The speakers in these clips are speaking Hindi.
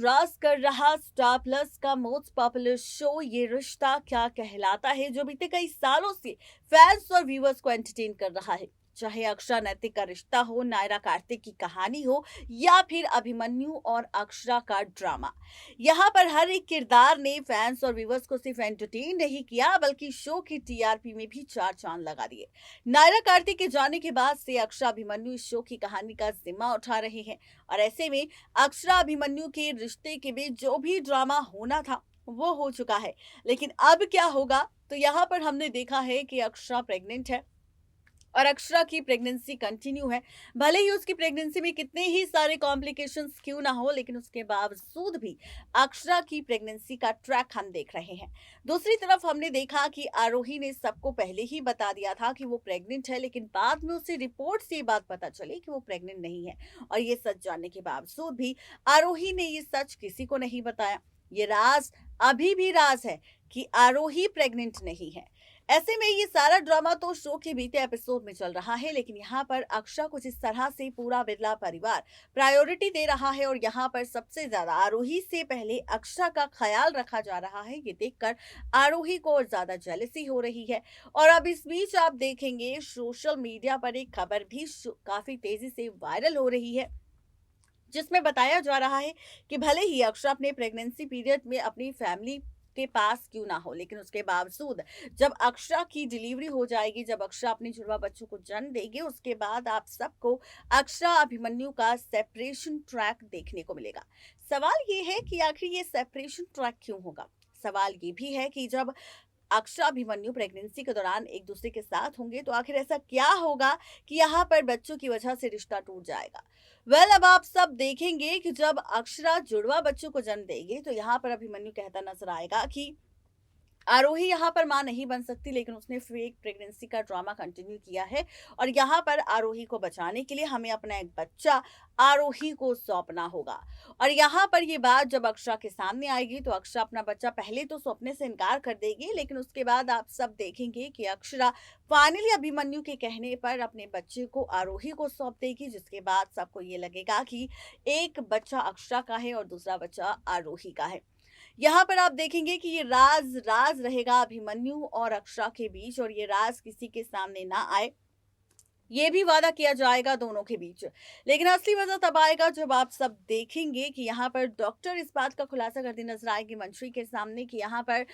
राज कर रहा स्टार प्लस का मोस्ट पॉपुलर शो ये रिश्ता क्या कहलाता है, जो बीते कई सालों से फैंस और व्यूअर्स को एंटरटेन कर रहा है। चाहे अक्षरा नैतिक का रिश्ता हो, नायरा कार्तिक की कहानी हो, या फिर अभिमन्यु और अक्षरा का ड्रामा, यहाँ पर हर एक किरदार ने फैंस और व्यूअर्स को सिर्फ एंटरटेन नहीं किया, बल्कि शो की टीआरपी में भी चार चांद लगा दिए। नायरा कार्तिक के जाने के बाद से अक्षरा अभिमन्यु इस शो की कहानी का जिम्मा उठा रहे हैं, और ऐसे में अक्षरा अभिमन्यु के रिश्ते के बीच जो भी ड्रामा होना था वो हो चुका है। लेकिन अब क्या होगा, तो यहाँ पर हमने देखा है कि अक्षरा प्रेग्नेंट है और अक्षरा की प्रेगनेंसी कंटिन्यू है। भले ही उसकी प्रेगनेंसी में कितने ही सारे कॉम्प्लिकेशंस क्यों ना हो, लेकिन उसके बावजूद भी अक्षरा की प्रेगनेंसी का ट्रैक हम देख रहे हैं। दूसरी तरफ हमने देखा कि आरोही ने सबको पहले ही बता दिया था कि वो प्रेग्नेंट है, लेकिन बाद में उसे रिपोर्ट से ये बात पता चली कि वो प्रेग्नेंट नहीं है। और ये सच जानने के बावजूद भी आरोही ने ये सच किसी को नहीं बताया। ये राज अभी भी राज है कि आरोही प्रेग्नेंट नहीं है। ऐसे में ये सारा ड्रामा तो शो के बीते एपिसोड में चल रहा है, लेकिन यहाँ पर अक्षरा कुछ इस तरह से पूरा बिरला परिवार प्रायोरिटी दे रहा है, और यहाँ पर सबसे ज्यादा आरोही से पहले अक्षरा का ख्याल रखा जा रहा है। ये देखकर आरोही को और ज्यादा जेलसी हो रही है। और अब इस बीच आप देखेंगे सोशल मीडिया पर एक खबर भी काफी तेजी से वायरल हो रही है, जिसमें बताया जा रहा है कि भले ही अक्षरा अपने प्रेगनेंसी पीरियड में अपनी फैमिली के पास क्यों ना हो, लेकिन उसके बावजूद जब अक्षरा की डिलीवरी हो जाएगी, जब अक्षरा अपने जुड़वा बच्चों को जन्म देगी, उसके बाद आप सबको अक्षरा अभिमन्यु का सेपरेशन ट्रैक देखने को मिलेगा। सवाल ये है कि आखिर ये सेपरेशन ट्रैक क्यों होगा। सवाल ये भी है कि जब अक्षरा अभिमन्यु प्रेगनेंसी के दौरान एक दूसरे के साथ होंगे, तो आखिर ऐसा क्या होगा कि यहाँ पर बच्चों की वजह से रिश्ता टूट जाएगा। अब आप सब देखेंगे कि जब अक्षरा जुड़वा बच्चों को जन्म देगी, तो यहाँ पर अभिमन्यु कहता नजर आएगा कि आरोही यहाँ पर मां नहीं बन सकती, लेकिन उसने फेक प्रेगनेंसी का ड्रामा कंटिन्यू किया है, और यहाँ पर आरोही को बचाने के लिए हमें अपना एक बच्चा आरोही को सौंपना होगा। और यहाँ पर ये बात जब अक्षरा के सामने आएगी, तो अक्षरा अपना बच्चा पहले तो सौंपने से इनकार कर देगी, लेकिन उसके बाद आप सब देखेंगे कि अक्षरा फाइनली अभिमन्यु के कहने पर अपने बच्चे को आरोही को सौंप देगी, जिसके बाद सबको ये लगेगा कि एक बच्चा अक्षरा का है और दूसरा बच्चा आरोही का है। यहाँ पर आप देखेंगे कि ये राज राज रहेगा अभिमन्यु और अक्षरा के बीच, और ये राज किसी के सामने ना आए, ये भी वादा किया जाएगा दोनों के बीच। लेकिन असली वजह तब आएगा जब आप सब देखेंगे कि यहाँ पर डॉक्टर इस बात का खुलासा करते नजर आएगी मंजरी के सामने कि यहाँ पर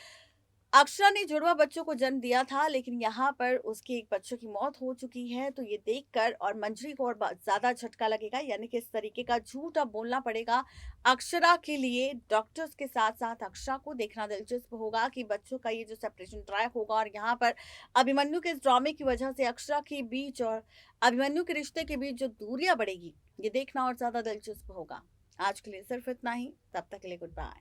अक्षरा ने जुड़वा बच्चों को जन्म दिया था, लेकिन यहाँ पर उसके एक बच्चे की मौत हो चुकी है। तो ये देखकर और मंजरी को और ज्यादा झटका लगेगा, यानी कि इस तरीके का झूठ अब बोलना पड़ेगा अक्षरा के लिए। डॉक्टर्स के साथ साथ अक्षरा को देखना दिलचस्प होगा कि बच्चों का ये जो सेपरेशन ट्रैक होगा, और यहाँ पर अभिमन्यु के इस ड्रामे की वजह से अक्षरा के बीच और अभिमन्यु के रिश्ते के बीच जो दूरियां बढ़ेगी, ये देखना और ज्यादा दिलचस्प होगा। आज के लिए सिर्फ इतना ही, तब तक के लिए गुड बाय।